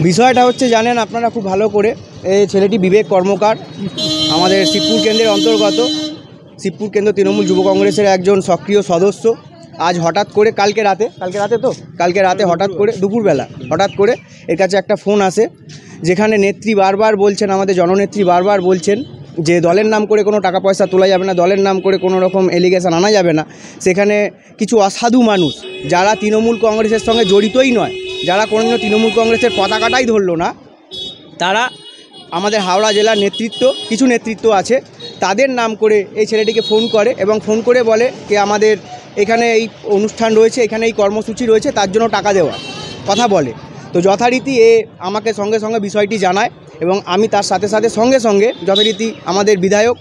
বিষয়টা হচ্ছে জানেন আপনারা খুব ভালো করে, এই ছেলেটি বিবেক কর্মকার, আমাদের শিবপুর কেন্দ্রের অন্তর্গত, শিবপুর কেন্দ্র তৃণমূল যুব কংগ্রেসের একজন সক্রিয় সদস্য। আজ হঠাৎ করে কালকে রাতে হঠাৎ করে দুপুরবেলা হঠাৎ করে এর কাছে একটা ফোন আসে, যেখানে নেত্রী বারবার বলছেন, আমাদের জননেত্রী বারবার বলছেন যে দলের নাম করে কোনো টাকা পয়সা তোলা যাবে না, দলের নাম করে কোনো রকম এলিগেশন আনা যাবে না। সেখানে কিছু অসাধু মানুষ যারা তৃণমূল কংগ্রেসের সঙ্গে জড়িতই নয়, যারা কোনোদিনও তৃণমূল কংগ্রেসের পতাকাটাই ধরল না, তারা আমাদের হাওড়া জেলার কিছু নেতৃত্ব আছে, তাদের নাম করে এই ছেলেটিকে ফোন করে এবং ফোন করে বলে যে আমাদের এখানে এই অনুষ্ঠান রয়েছে, এখানে এই কর্মসূচি রয়েছে, তার জন্য টাকা দেওয়া কথা বলে। তো যথারীতি আমাকে সঙ্গে সঙ্গে বিষয়টি জানায় এবং আমি তার সাথে সাথে সঙ্গে যথারীতি আমাদের বিধায়ক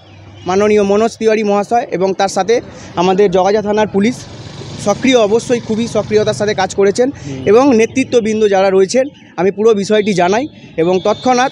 মাননীয় মনোজ তিওয়ারি মহাশয় এবং তার সাথে আমাদের জগাজা থানার পুলিশ অবশ্যই খুবই সক্রিয়তার সাথে কাজ করেছেন এবং নেতৃত্ববৃন্দ যারা রয়েছেন, আমি পুরো বিষয়টি জানাই এবং তৎক্ষণাৎ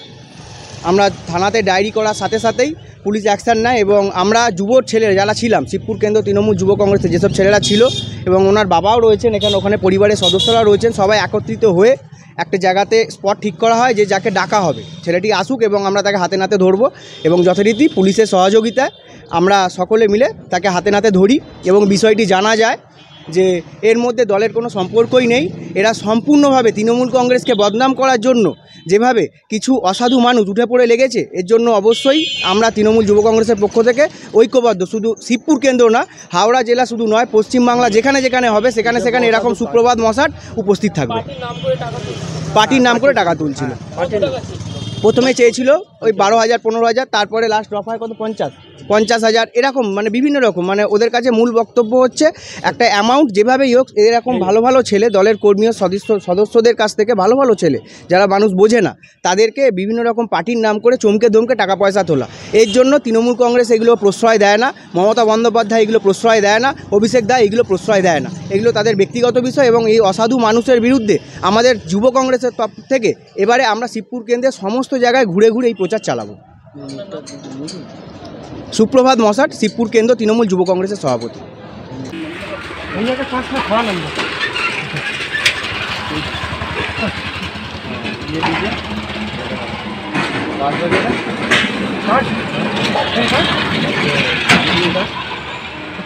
আমরা থানাতে ডায়েরি করার সাথে সাথেই পুলিশ অ্যাকশান নেয় এবং আমরা যুবর ছেলেরা যারা ছিলাম, শিবপুর কেন্দ্র তৃণমূল যুব কংগ্রেসের যেসব ছেলেরা ছিল এবং ওনার বাবাও রয়েছেন ওখানে পরিবারের সদস্যরা রয়েছেন, সবাই একত্রিত হয়ে একটা জায়গাতে স্পট ঠিক করা হয় যে যাকে ডাকা হবে ছেলেটি আসুক এবং আমরা তাকে হাতে নাতে ধরবো এবং যথারীতি পুলিশের সহযোগিতায় আমরা সকলে মিলে তাকে হাতে নাতে ধরি এবং বিষয়টি জানা যায় যে এর মধ্যে দলের কোনো সম্পর্কই নেই। এরা সম্পূর্ণভাবে তৃণমূল কংগ্রেসকে বদনাম করার জন্য যেভাবে কিছু অসাধু মানুষ উঠে পড়ে লেগেছে, এর জন্য অবশ্যই আমরা তৃণমূল যুব কংগ্রেসের পক্ষ থেকে ঐক্যবদ্ধ। শুধু শিবপুর কেন্দ্র না, হাওড়া জেলা শুধু নয়, পশ্চিমবাংলা যেখানে হবে সেখানে এরকম সুপ্রভাত মশাট উপস্থিত থাকবে। পার্টির নাম করে টাকা তুলছিল। প্রথমে চেয়েছিল ওই 12,000 15,000, তারপরে লাস্ট দফায় কত 50,000 এরকম, মানে বিভিন্ন রকম, মানে ওদের কাছে মূল বক্তব্য হচ্ছে একটা অ্যামাউন্ট যেভাবেই হোক এরকম ভালো ছেলে, দলের কর্মী সদস্যদের কাছ থেকে ভালো ছেলে যারা মানুষ বোঝে না, তাদেরকে বিভিন্ন রকম পার্টির নাম করে চমকে ধমকে টাকা পয়সা তোলা। এর জন্য তৃণমূল কংগ্রেস এগুলো প্রশ্রয় দেয় না, মমতা বন্দ্যোপাধ্যায় এগুলো প্রশ্রয় দেয় না, অভিষেক দা এগুলো প্রশ্রয় দেয় না, এগুলো তাদের ব্যক্তিগত বিষয় এবং এই অসাধু মানুষের বিরুদ্ধে আমাদের যুব কংগ্রেসের তরফ থেকে এবারে আমরা শিবপুর কেন্দ্রের সমস্ত জায়গায় ঘুরে এই প্রচার চালাবো। সুপ্রভাত মশাট, শিবপুর কেন্দ্র তৃণমূল যুব কংগ্রেসের সভাপতি।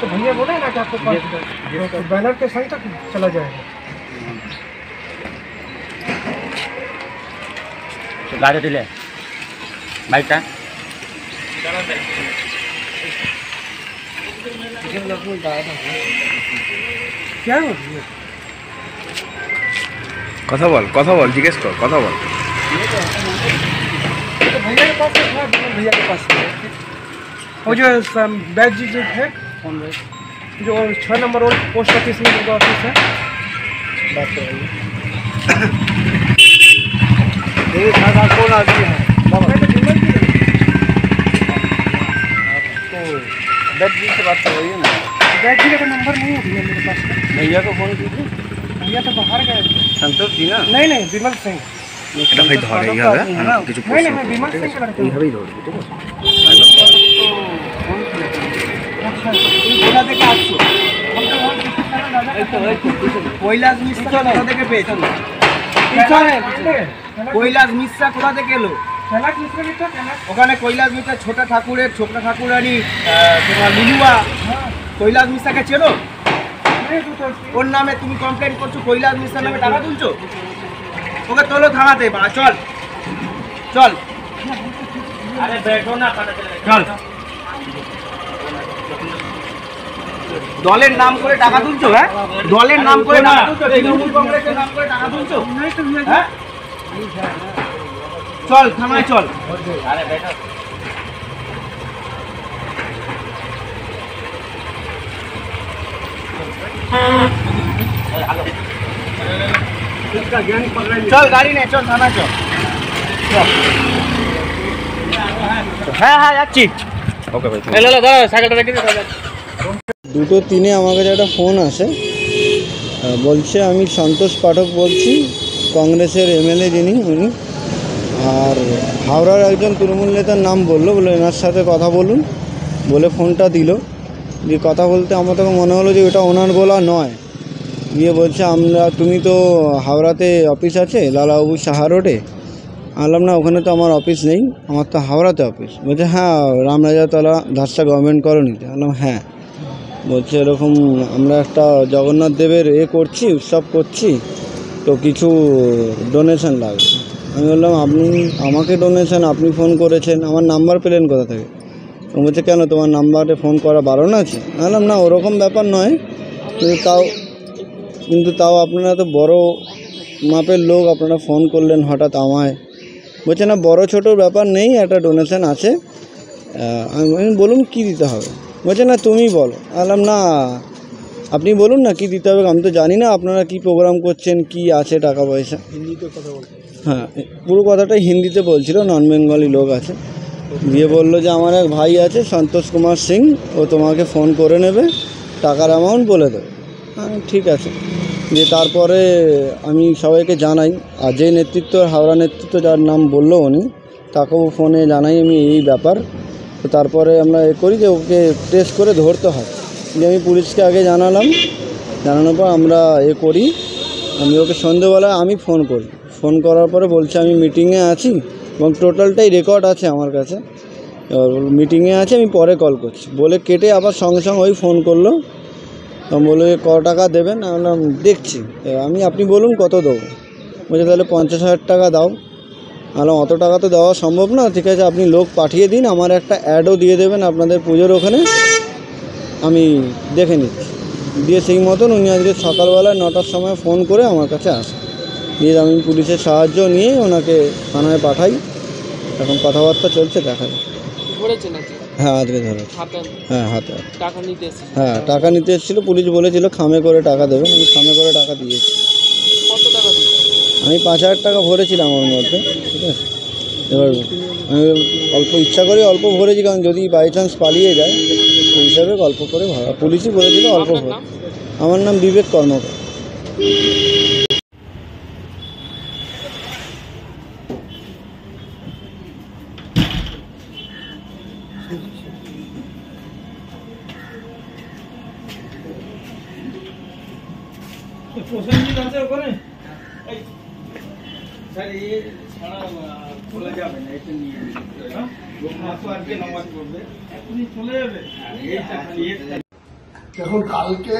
तो भैया बोले ना कि आपको बैनर के संग तक चला जाएगा। गाड़ी दिले बाइक का क्या কথা বল জিজ্ঞেস কর, কথা বল। तो भैया के पास है, भैया के पास है वो जो बैच जो है जो 6 नंबर रोड पोस्ट ऑफिस में जो ऑफिस है, बात कराइए। कौन आदमी है बैच जी से बात करवाइए ना। बैच जी का नंबर नहीं है भैया मेरे पास। भैया को फोन कीजिए। भैया तो बाहर गए। संतोष जी ना? नहीं विमल सिंह। नहीं विमल सिंह का लड़का है। কৈলাস মিশ্রা কোথা থেকে পেয়েছেন? কৈলাস মিশ্রা কোথা থেকে এলো? ওখানে কৈলাস মিশ্রা ছোটা ঠাকুরানি তোমার লিলুয়া, কৈলাস মিশ্রাকে চেনো? ওর নামে তুমি কমপ্লেন করছো, কৈলাস মিশ্রার নামে টাকা তুলছো? ওকে তোলো থানাতে, চল চল, আরে বেঠো না, চল। দলের নাম করে টাকা তুলছো? হ্যাঁ, দলের নাম করে টাকা তুলছো, তৃণমূল কংগ্রেসের নাম করে টাকা তুলছো? হ্যাঁ, চল থানায় চল। আরে বেঠো। চল গাড়ি নে, চল থানায় চল। হ্যাঁ যাচ্ছি। ওকে ভাই, দাদা সাইকেলটা রেখে দিন। 2:03 আমার কাছে একটা ফোন আসে, বলছে আমি সন্তোষ পাঠক বলছি, কংগ্রেসের এমএলএ যিনি উনি, আর হাওড়ার একজন তৃণমূল নেতার নাম বললো, বলে এনার সাথে কথা বলুন বলে ফোনটা দিল। দিয়ে কথা বলতে আমার তখন মনে হলো যে ওটা ওনার গলা নয়। দিয়ে বলছে তুমি তো হাওড়াতে অফিস আছে লালাবাবু সাহা রোডে। বললাম না, ওখানে তো আমার অফিস নেই, আমার তো হাওড়াতে অফিস। বলছে হ্যাঁ রামরাজাতলা ধারসা গভর্নমেন্ট কলোনিতে। বললাম হ্যাঁ। বলছে এরকম আমরা একটা জগন্নাথ দেবের করছি, উৎসব করছি, তো কিছু ডোনেশন লাগবে। আমি বললাম আপনি আমাকে ডোনেশন আপনি ফোন করেছেন, আমার নাম্বার পেলেন কোথা থেকে? বলছে কেন তোমার নাম্বারে ফোন করা বারণ আছে? বললাম না ওরকম ব্যাপার নয়, কিন্তু তাও আপনারা তো বড় মাপের লোক, আপনারা ফোন করলেন হঠাৎ আমায়। বলছে না বড় ছোটোর ব্যাপার নেই, একটা ডোনেশন আছে, আমি বলুন কী দিতে হবে। বলছে না তুমি বলো। বললাম না আপনি বলুন না কী দিতে হবে, আমি তো জানি না আপনারা কী প্রোগ্রাম করছেন, কি আছে টাকা পয়সা। হিন্দিতে কথা বলতে? হ্যাঁ পুরো কথাটাই হিন্দিতে বলছিল, নন বেঙ্গলি লোক আছে। দিয়ে বললো যে আমার এক ভাই আছে সন্তোষ কুমার সিং, ও তোমাকে ফোন করে নেবে, টাকার অ্যামাউন্ট বলে দেবে। ঠিক আছে। দিয়ে তারপরে আমি সবাইকে জানাই, আর যে নেতৃত্ব হাওড়া নেতৃত্ব যার নাম বললো উনি, তাকেও ফোনে জানাই আমি এই ব্যাপার। তো তারপরে আমরা করি যে ওকে ট্রেস করে ধরতে হয়। যে আমি পুলিশকে আগে জানানোর পর আমরা করি। আমি ওকে সন্ধ্যেবেলায় আমি ফোন করি, ফোন করার পরে বলছে আমি মিটিংয়ে আছি, এবং টোটালটাই রেকর্ড আছে আমার কাছে, মিটিংয়ে আছে আমি পরে কল করছি বলে কেটে আবার সঙ্গে সঙ্গে ওই ফোন করলো। বলে ক টাকা দেবেন? আমি দেখছি, আপনি বলুন কত দেবো। বলছে তাহলে 50,000 টাকা দাও। বললাম অত টাকা তো দেওয়া সম্ভব না, ঠিক আছে আপনি লোক পাঠিয়ে দিন, আমার একটা অ্যাডও দিয়ে দেবেন আপনাদের পুজোর ওখানে, আমি দেখে নিচ্ছি। দিয়ে সেই মতন উনি আজকে সকালবেলায় 9টার সময় ফোন করে আমার কাছে আসে। দিয়ে আমি পুলিশের সাহায্য নিয়ে ওনাকে থানায় পাঠাই। এখন কথাবার্তা চলছে, দেখা যায়। হ্যাঁ আজকে ধরে হ্যাঁ হাতে হ্যাঁ টাকা নিতে এসেছিলো। পুলিশ বলেছিল খামে করে টাকা দেবেন, আমি খামে করে টাকা দিয়েছি। আমি 5,000 টাকা ভরেছিলাম ওর মধ্যে, ঠিক আছে। এবার আমি অল্প ইচ্ছা করে অল্প ভরেছি, কারণ যদি বাই চান্স পালিয়ে যায় সেই হিসাবে অল্প করে ভরা। পুলিশই বলেছিল অল্প ভরে। আমার নাম বিবেক কর্মকার। প্রসেনজিৎ আছে ওখানে? স্যার এই ছাড়া খোলা যাবে না, এটা নিয়ে লোকনাথ আজকে নামাজ পড়বে, এখনই চলে যাবে। দেখুন কালকে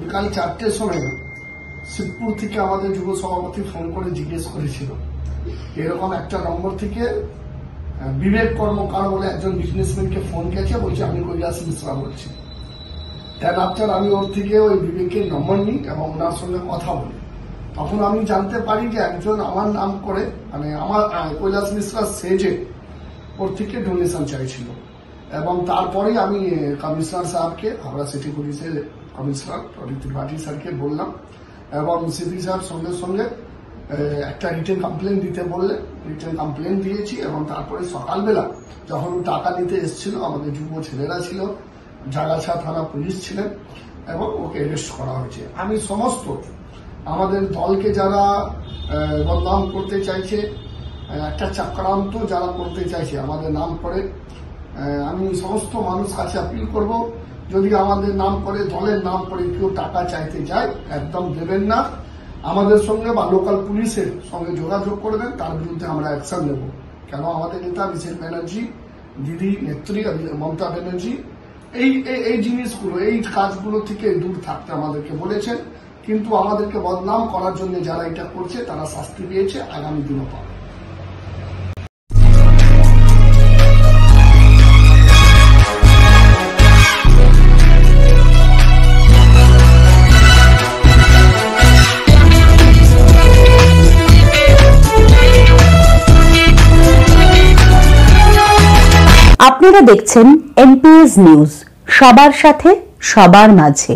বিকাল 4টের সময় শিবপুর থেকে আমাদের যুব সভাপতি ফোন করে জিজ্ঞেস করেছিল এরকম একটা নম্বর থেকে বিবেক কর্মকার বলে একজন বিজনেসম্যানকে ফোন গেছে, বলছে আমি কৈলাস মিশ্রা বলছি। দেন আফটার আমি ওর থেকে ওই বিবেকের নম্বর নিই এবং ওনার সঙ্গে কথা বলি। তখন আমি জানতে পারি যে একজন আমার নাম করে, মানে আমার কৈলাস মিশ্রা সেজে ওর থেকে ডোনেশন চাইছিল। এবং তারপরেই আমি কমিশনার সাহেবকে, হাওড়া সিটি পুলিশের কমিশনার ত্রিপাঠী স্যারকে বললাম, এবং সিপি সাহেব সঙ্গে সঙ্গে একটা রিটেন কমপ্লেন দিতে বললে, রিটেন কমপ্লেন দিয়েছি। এবং তারপরে সকালবেলা যখন টাকা নিতে এসেছিল, আমাদের যুব ছেলেরা ছিল, জাগাছা থানা পুলিশ ছিলেন, এবং ওকে অ্যারেস্ট করা হয়েছে। আমি সমস্ত আমাদের দলকে যারা বদনাম করতে চাইছে, একটা চক্রান্ত যারা করতে চাইছে আমাদের নাম করে, আমি সমস্ত মানুষ কাছে আপিল করব, যদি আমাদের নাম করে, দলের নাম করে কেউ টাকা চাইতে যায়, একদম দেবেন না। আমাদের সঙ্গে বা লোকাল পুলিশের সঙ্গে যোগাযোগ করবেন, তার বিরুদ্ধে আমরা অ্যাকশন নেব। কেন আমাদের নেতা অভিষেক ব্যানার্জি, দিদি নেত্রী মমতা ব্যানার্জি এই জিনিসগুলো, এই কাজগুলো থেকে দূর থাকতে আমাদেরকে বলেছেন, কিন্তু আমাদেরকে বদনাম করার জন্য যারা এটা করছে তারা শাস্তি পেয়েছে, আগামী দিনও পাবে। আপনারা দেখছেন এনপিএস নিউজ, সবার সাথে সবার মাঝে।